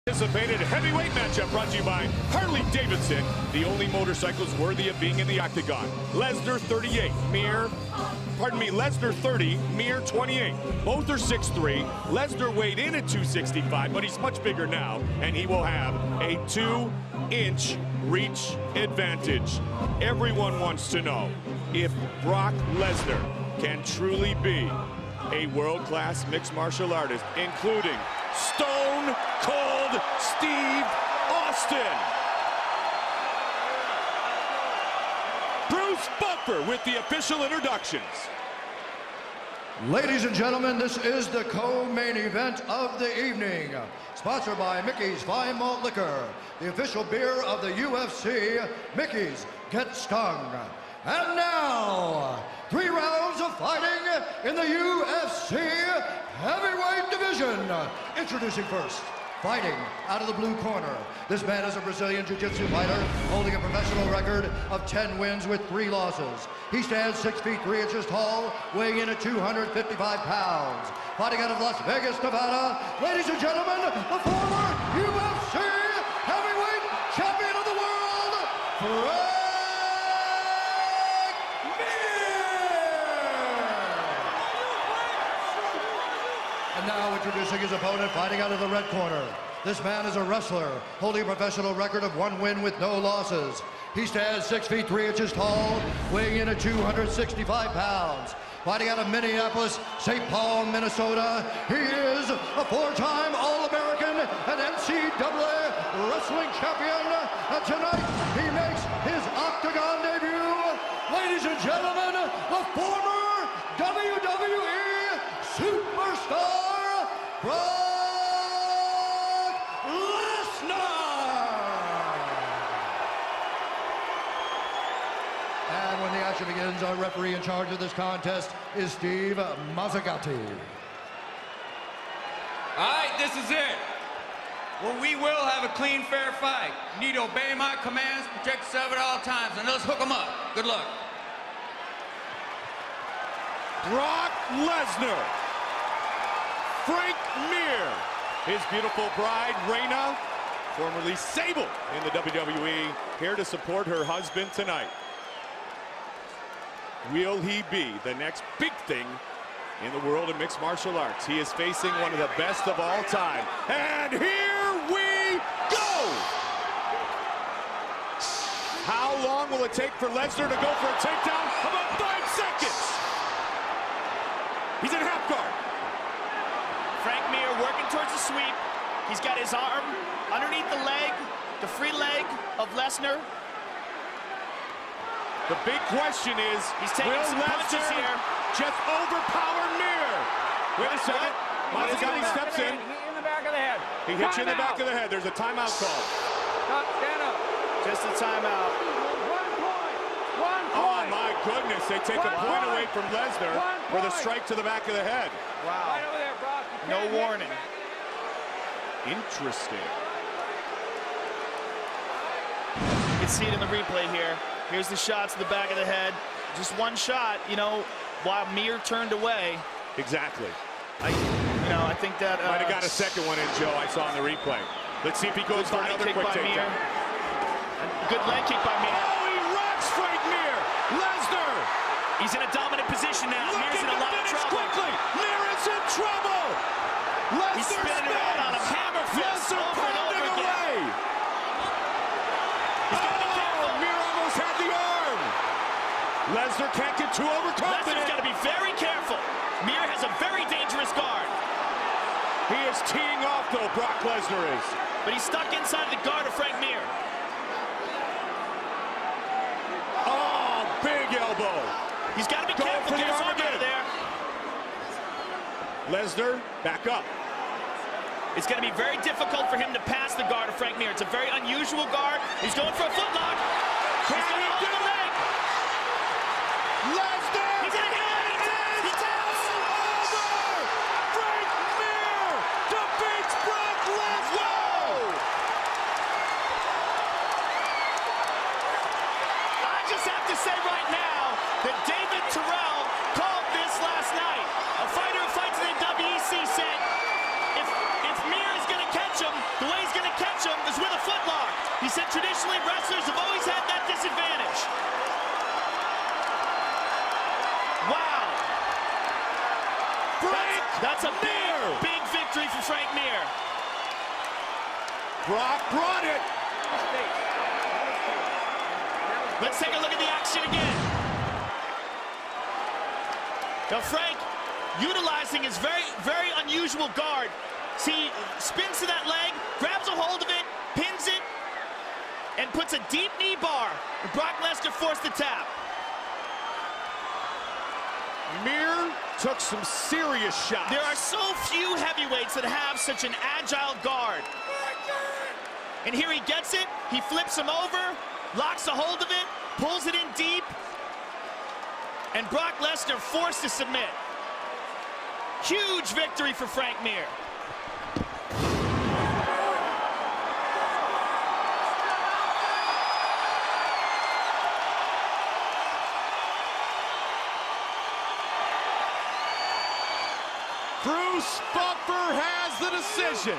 Anticipated heavyweight matchup brought to you by Harley-Davidson, the only motorcycles worthy of being in the octagon. Lesnar 38, Lesnar 30, Mir 28. Both are 6'3". Lesnar weighed in at 265, but he's much bigger now, and he will have a 2-inch reach advantage. Everyone wants to know if Brock Lesnar can truly be a world-class mixed martial artist, including Stone Cold Steve Austin. Bruce Buffer with the official introductions. Ladies and gentlemen, this is the co-main event of the evening. Sponsored by Mickey's Fine Malt Liquor, the official beer of the UFC. Mickey's Get Stung. And now, 3 rounds of fighting in the UFC heavyweight division. Introducing first, fighting out of the blue corner. This man is a Brazilian Jiu-Jitsu fighter holding a professional record of 10 wins with 3 losses. He stands 6 feet 3 inches tall, weighing in at 255 pounds. Fighting out of Las Vegas, Nevada, ladies and gentlemen, the former UFC heavyweight champion of the world, And now introducing his opponent, fighting out of the red corner. This man is a wrestler, holding a professional record of 1 win with no losses. He stands 6 feet 3 inches tall, weighing in at 265 pounds. Fighting out of Minneapolis, St. Paul, Minnesota, he is a 4-time All-American and NCAA wrestling champion. And tonight, he makes his octagon debut. Ladies and gentlemen, the former WWE superstar, Brock Lesnar! And when the action begins, our referee in charge of this contest is Steve Mazzagatti. All right, this is it. Well, we will have a clean, fair fight. You need to obey my commands, protect yourself at all times, and let's hook them up. Good luck. Brock Lesnar. Frank Mir, his beautiful bride, Reina, formerly Sable in the WWE, here to support her husband tonight. Will he be the next big thing in the world of mixed martial arts? He is facing one of the best of all time. And here we go! How long will it take for Lesnar to go for a takedown? About 5 seconds! He's in half guard. Frank Mir working towards the sweep. He's got his arm underneath the leg, the free leg of Lesnar. The big question is, he's taking some punches here. Just overpower Mir. Wait a second. Mazzagatti steps in. In the back of the head. He hits you in the back of the head. There's a timeout call. Stop, stand up. Just a timeout. 1 point. 1 point. Oh my goodness, they take a point away from Lesnar for the strike to the back of the head. Wow. Right over there, Brock. No warning. Interesting. You can see it in the replay here. Here's the shots to the back of the head. Just one shot, you know, while Mir turned away. Exactly. I think that might have got a second one in, Joe. I saw in the replay. Let's see if he goes for another quick takedown. Good leg kick by Mir. Oh, he rocks Frank Mir. Lesnar. He's in a dominant position now. Mir's in a lot of trouble. Quickly. Mir is in trouble. He's spinning around on a hammer fist over and over again. He's got to be careful. Mir almost had the arm. Lesnar can't get too overconfident. Lesnar's got to be very careful. Mir has a very dangerous guard. He is teeing off, though, Brock Lesnar is. But he's stuck inside the guard of Frank Mir. Oh, big elbow. He's got to be careful. Get his arm out of there. Lesnar, back up. It's going to be very difficult for him to pass the guard of Frank Mir. It's a very unusual guard. He's going for a footlock. Can he do it? Lesnar! He's in it! He taps! Over! Frank Mir defeats Brock Lesnar! I just have to say right now that David Terrell called this last night. A fighter who fights in the WEC said, if Mir is going to catch him, the way he's going to Brock brought it. Let's take a look at the action again. Now Frank, utilizing his very unusual guard. See, spins to that leg, grabs a hold of it, pins it, and puts a deep knee bar. And Brock Lesnar forced the tap. Mir took some serious shots. There are so few heavyweights that have such an agile guard. And here he gets it, he flips him over, locks a hold of it, pulls it in deep, and Brock Lesnar forced to submit. Huge victory for Frank Mir. Bruce Buffer has the decision.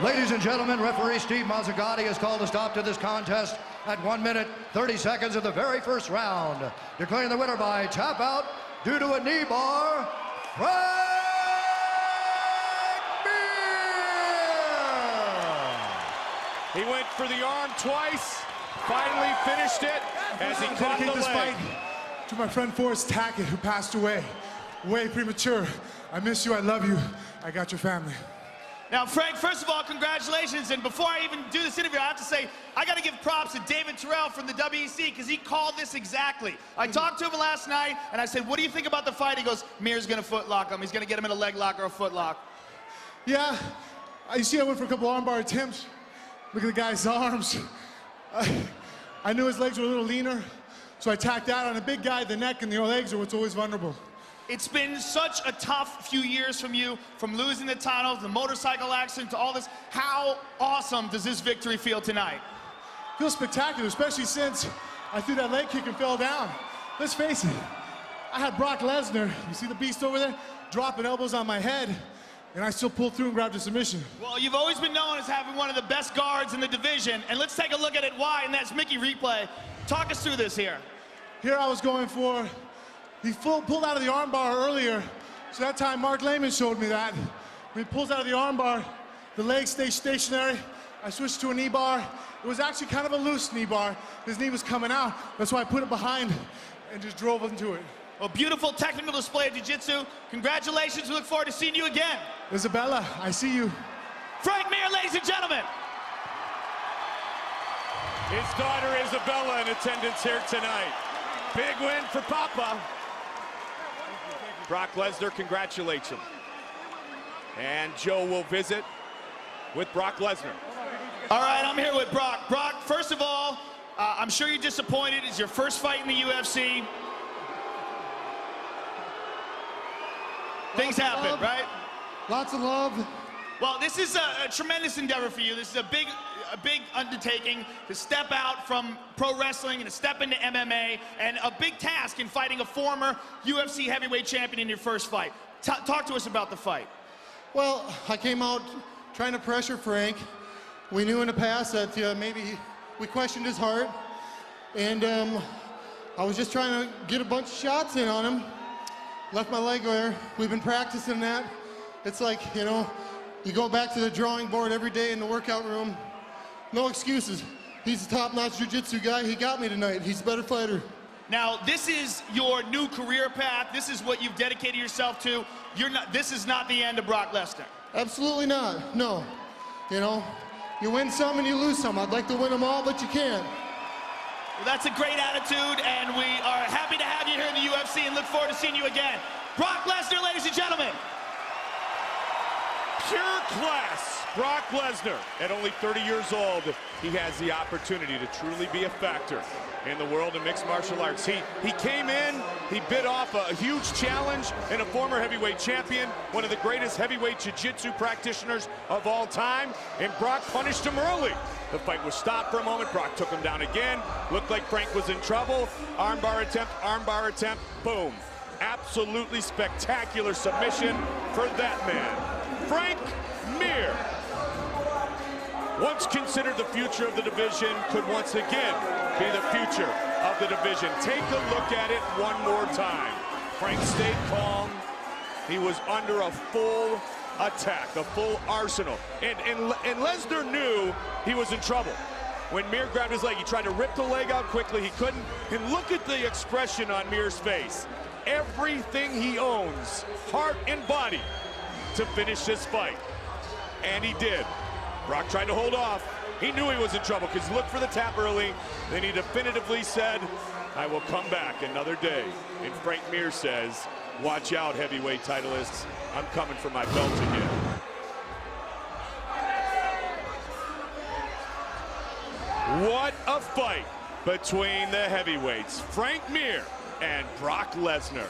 Ladies and gentlemen, referee Steve Mazzagatti has called a stop to this contest at 1 minute, 30 seconds of the very first round. Declaring the winner by tap out due to a knee bar, Frank Mir! He went for the arm twice, finally finished it as he caught the dedicate this leg. fight to my friend Forrest Tackett, who passed away way premature. I miss you, I love you, I got your family. Now, Frank, first of all, congratulations. And before I even do this interview, I have to say, I got to give props to David Terrell from the WEC, because he called this exactly. I talked to him last night, and I said, what do you think about the fight? He goes, Mir's going to foot lock him. He's going to get him in a leg lock or a foot lock. Yeah, you see I went for a couple armbar attempts. Look at the guy's arms. I knew his legs were a little leaner, so I tacked out on a big guy. The neck and the legs are what's always vulnerable. It's been such a tough few years from you, from losing the title, the motorcycle accident, to all this. How awesome does this victory feel tonight? Feels spectacular, especially since I threw that leg kick and fell down. Let's face it, I had Brock Lesnar, you see the beast over there, dropping elbows on my head, and I still pulled through and grabbed a submission. Well, You've always been known as having one of the best guards in the division, and let's take a look at it why, and that's Mickey Replay. Talk us through this here. Here I was going for, he pulled out of the armbar earlier, so that time Mark Lehman showed me that. When he pulls out of the armbar, the legs stay stationary. I switched to a knee bar. It was actually kind of a loose knee bar. His knee was coming out. That's why I put it behind and just drove into it. A beautiful technical display of jiu-jitsu. Congratulations, we look forward to seeing you again. Isabella, I see you. Frank Mir, ladies and gentlemen. His daughter Isabella in attendance here tonight. Big win for Papa. Brock Lesnar congratulates him. And Joe will visit with Brock Lesnar. All right, I'm here with Brock. Brock, first of all, I'm sure you're disappointed. It's your first fight in the UFC. Things happen, right? Lots of love. Well, this is a tremendous endeavor for you. This is a big undertaking to step out from pro wrestling and to step into MMA, and a big task in fighting a former UFC heavyweight champion in your first fight. Talk to us about the fight. Well, I came out trying to pressure Frank. We knew in the past that maybe we questioned his heart, and I was just trying to get a bunch of shots in on him. Left my leg there. We've been practicing that. It's like, you know, you go back to the drawing board every day in the workout room. No excuses. He's a top-notch jiu-jitsu guy. He got me tonight. He's a better fighter. Now, this is your new career path. This is what you've dedicated yourself to. This is not the end of Brock Lesnar. Absolutely not. No. You know, you win some and you lose some. I'd like to win them all, but you can't. Well, that's a great attitude, and we are happy to have you here in the UFC and look forward to seeing you again. Brock Lesnar, ladies and gentlemen. Pure class. Brock Lesnar, at only 30 years old, he has the opportunity to truly be a factor in the world of mixed martial arts. He came in, he bit off a huge challenge in a former heavyweight champion, one of the greatest heavyweight jiu-jitsu practitioners of all time, and Brock punished him early. The fight was stopped for a moment. Brock took him down again. Looked like Frank was in trouble. Armbar attempt, boom. Absolutely spectacular submission for that man. Frank Mir, once considered the future of the division, could once again be the future of the division. Take a look at it one more time. Frank stayed calm. He was under a full attack, the full arsenal. And Lesnar knew he was in trouble. When Mir grabbed his leg, he tried to rip the leg out quickly. He couldn't. And look at the expression on Mir's face. Everything he owns, heart and body, to finish this fight. And he did. Brock tried to hold off. He knew he was in trouble because he looked for the tap early. Then he definitively said, I will come back another day. And Frank Mir says, watch out, heavyweight titleists. I'm coming for my belt again. What a fight between the heavyweights, Frank Mir and Brock Lesnar.